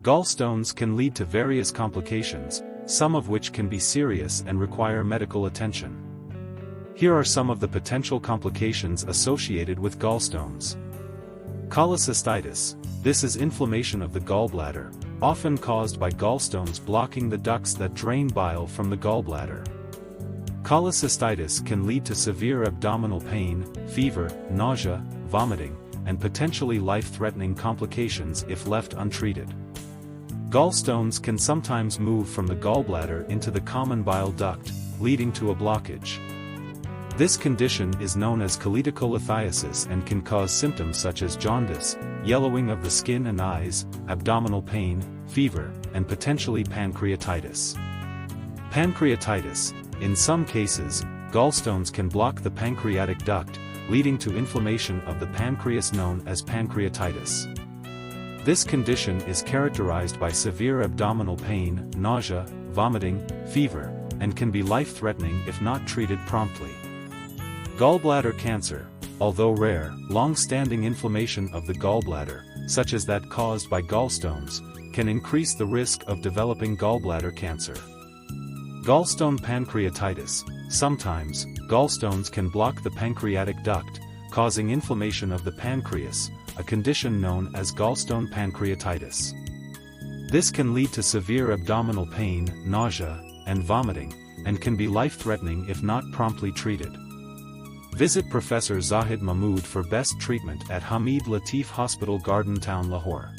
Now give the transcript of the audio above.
Gallstones can lead to various complications, some of which can be serious and require medical attention. Here are some of the potential complications associated with gallstones. Cholecystitis. This is inflammation of the gallbladder, often caused by gallstones blocking the ducts that drain bile from the gallbladder. Cholecystitis can lead to severe abdominal pain, fever, nausea, vomiting, and potentially life-threatening complications if left untreated. Gallstones can sometimes move from the gallbladder into the common bile duct, leading to a blockage. This condition is known as cholecystolithiasis and can cause symptoms such as jaundice, yellowing of the skin and eyes, abdominal pain, fever, and potentially pancreatitis. Pancreatitis. In some cases, gallstones can block the pancreatic duct, leading to inflammation of the pancreas known as pancreatitis. This condition is characterized by severe abdominal pain, nausea, vomiting, fever, and can be life-threatening if not treated promptly. Gallbladder cancer. Although rare, long-standing inflammation of the gallbladder, such as that caused by gallstones, can increase the risk of developing gallbladder cancer. Gallstone pancreatitis. Sometimes, gallstones can block the pancreatic duct, causing inflammation of the pancreas, a condition known as gallstone pancreatitis. This can lead to severe abdominal pain, nausea, and vomiting, and can be life-threatening if not promptly treated. Visit Professor Zahid Mahmood for best treatment at Hameed Latif Hospital, Garden Town, Lahore.